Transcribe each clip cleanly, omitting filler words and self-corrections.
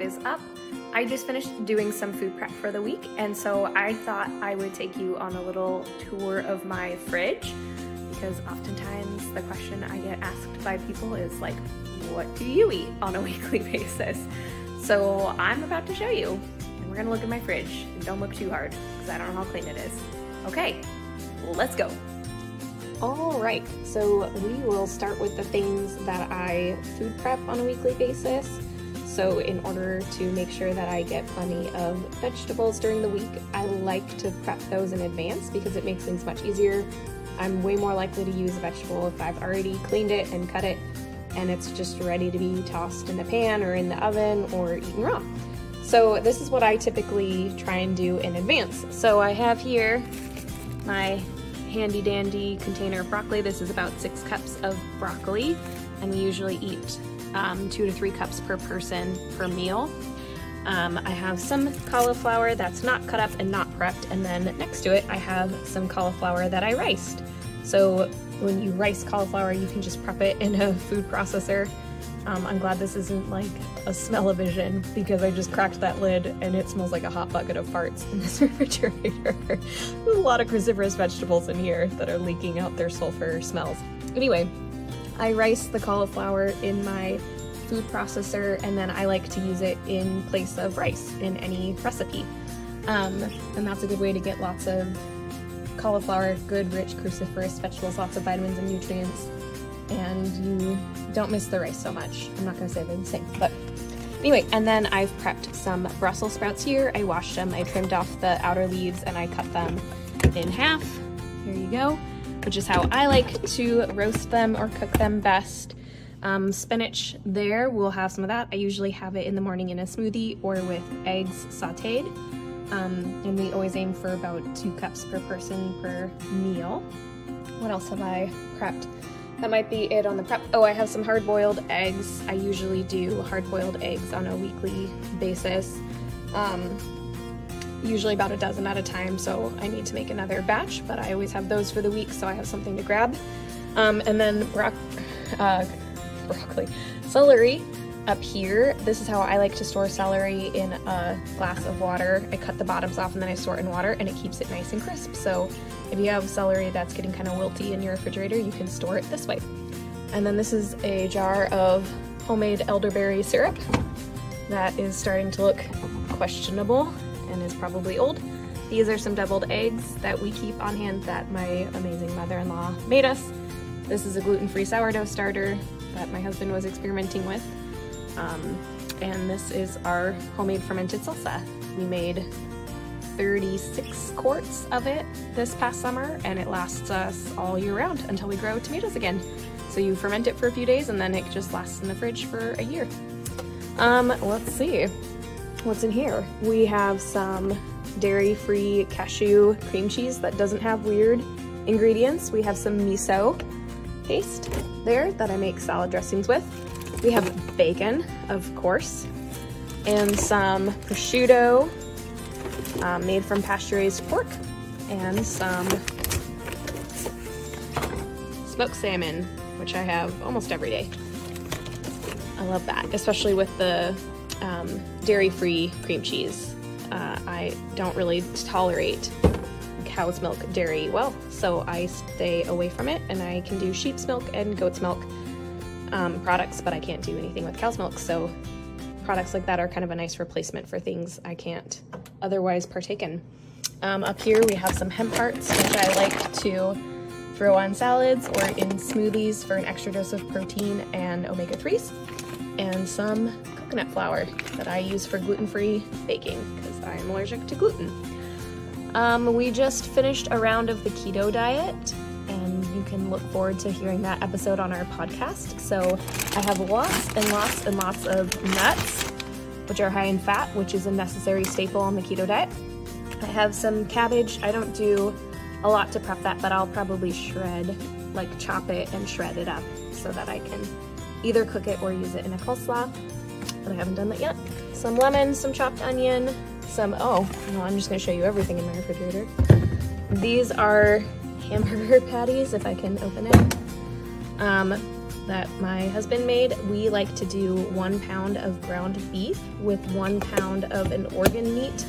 is up. I just finished doing some food prep for the week, and so I thought I would take you on a little tour of my fridge, because oftentimes the question I get asked by people is like, what do you eat on a weekly basis? So I'm about to show you, and we're gonna look at my fridge. And don't look too hard, because I don't know how clean it is. Okay, let's go. All right, so we will start with the things that I food prep on a weekly basis. So in order to make sure that I get plenty of vegetables during the week, I like to prep those in advance because it makes things much easier. I'm way more likely to use a vegetable if I've already cleaned it and cut it, and it's just ready to be tossed in the pan or in the oven or eaten raw. So this is what I typically try and do in advance. So I have here my handy dandy container of broccoli. This is about 6 cups of broccoli, and we usually eat 2 to 3 cups per person per meal. I have some cauliflower that's not cut up and not prepped, and then next to it I have some cauliflower that I riced. So when you rice cauliflower, you can just prep it in a food processor. I'm glad this isn't like a smell-o-vision, because I just cracked that lid and it smells like a hot bucket of farts in this refrigerator. There's a lot of cruciferous vegetables in here that are leaking out their sulfur smells. Anyway, I rice the cauliflower in my food processor, and then I like to use it in place of rice in any recipe. And that's a good way to get lots of cauliflower, good rich cruciferous vegetables, lots of vitamins and nutrients, and you don't miss the rice so much. I'm not gonna say they're the same, but anyway. And then I've prepped some Brussels sprouts here. I washed them, I trimmed off the outer leaves, and I cut them in half. Here you go, which is how I like to roast them or cook them best. Spinach there, we'll have some of that. I usually have it in the morning in a smoothie or with eggs sauteed. And we always aim for about 2 cups per person per meal. What else have I prepped? That might be it on the prep. Oh, I have some hard-boiled eggs. I usually do hard-boiled eggs on a weekly basis. Usually about a dozen at a time, so I need to make another batch, but I always have those for the week, so I have something to grab. And then broccoli. Celery up here. This is how I like to store celery, in a glass of water. I cut the bottoms off and then I store it in water, and it keeps it nice and crisp. So if you have celery that's getting kind of wilty in your refrigerator, you can store it this way. And then this is a jar of homemade elderberry syrup that is starting to look questionable and is probably old. These are some deviled eggs that we keep on hand that my amazing mother-in-law made us. This is a gluten-free sourdough starter that my husband was experimenting with. And this is our homemade fermented salsa. We made 36 quarts of it this past summer, and it lasts us all year round until we grow tomatoes again. So you ferment it for a few days and then it just lasts in the fridge for a year. Let's see what's in here. We have some dairy-free cashew cream cheese that doesn't have weird ingredients. We have some miso paste there that I make salad dressings with. We have bacon, of course, and some prosciutto made from pasture-raised pork, and some smoked salmon, which I have almost every day. I love that, especially with the dairy-free cream cheese. I don't really tolerate cow's milk dairy well, so I stay away from it, and I can do sheep's milk and goat's milk products, but I can't do anything with cow's milk, so products like that are kind of a nice replacement for things I can't otherwise partake in. Up here we have some hemp hearts, which I like to throw on salads or in smoothies for an extra dose of protein and omega-3s, and some coconut flour that I use for gluten-free baking because I am allergic to gluten. We just finished a round of the keto diet, and you can look forward to hearing that episode on our podcast. So I have lots and lots and lots of nuts, which are high in fat, which is a necessary staple on the keto diet. I have some cabbage. I don't do a lot to prep that, but I'll probably chop it and shred it up so that I can either cook it or use it in a coleslaw, but I haven't done that yet. Some lemon, some chopped onion, oh, no, I'm just gonna show you everything in my refrigerator. These are hamburger patties, if I can open it. that my husband made. We like to do 1 pound of ground beef with 1 pound of an organ meat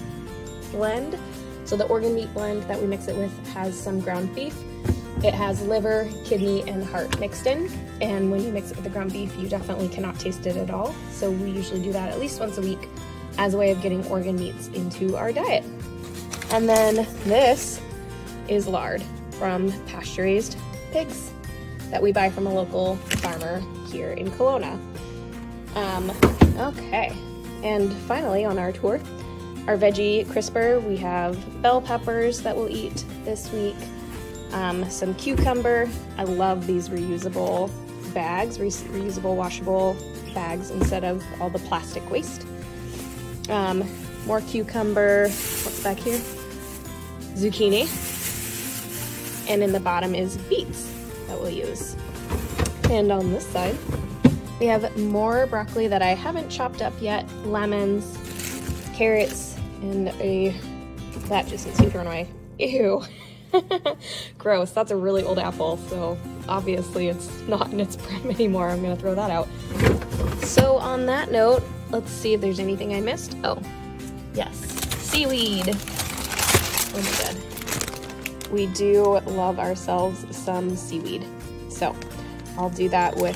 blend. So the organ meat blend that we mix it with has some ground beef. It has liver, kidney, and heart mixed in. And when you mix it with the ground beef, you definitely cannot taste it at all. So we usually do that at least once a week as a way of getting organ meats into our diet. And then this is lard from pasture-raised pigs that we buy from a local farmer here in Kelowna. Okay, and finally on our tour, our veggie crisper, we have bell peppers that we'll eat this week, some cucumber. I love these reusable bags, reusable washable bags instead of all the plastic waste. More cucumber, what's back here? Zucchini. And in the bottom is beets that we'll use. And on this side, we have more broccoli that I haven't chopped up yet, lemons, carrots, and that just needs to be thrown away. Ew. Gross, that's a really old apple, so obviously it's not in its prime anymore. I'm gonna throw that out. So on that note, let's see if there's anything I missed. Oh, yes, seaweed. Oh my god. We do love ourselves some seaweed. So I'll do that with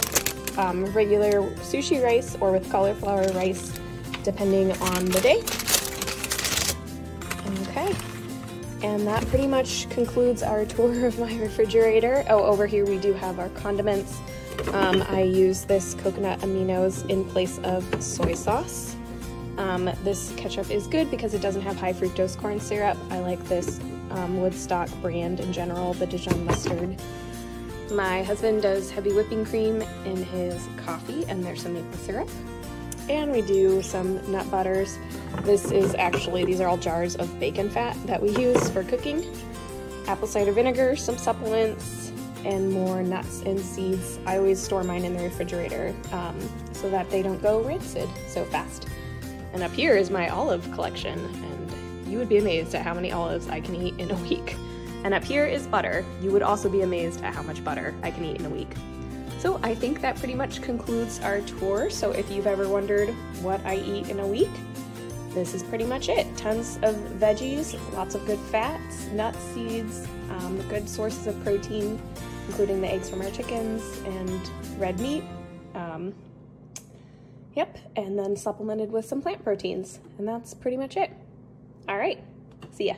regular sushi rice or with cauliflower rice, depending on the day. Okay, and that pretty much concludes our tour of my refrigerator. Oh, over here we do have our condiments. I use this coconut aminos in place of soy sauce. This ketchup is good because it doesn't have high fructose corn syrup. I like this Woodstock brand in general, the Dijon mustard. My husband does heavy whipping cream in his coffee, and there's some maple syrup. And we do some nut butters. These are all jars of bacon fat that we use for cooking. Apple cider vinegar, some supplements, and more nuts and seeds. I always store mine in the refrigerator so that they don't go rancid so fast. And up here is my olive collection, and you would be amazed at how many olives I can eat in a week. And up here is butter. You would also be amazed at how much butter I can eat in a week. So I think that pretty much concludes our tour. So if you've ever wondered what I eat in a week, this is pretty much it. Tons of veggies, lots of good fats, nuts, seeds, good sources of protein, including the eggs from our chickens and red meat. Yep, and then supplemented with some plant proteins. And that's pretty much it. All right, see ya.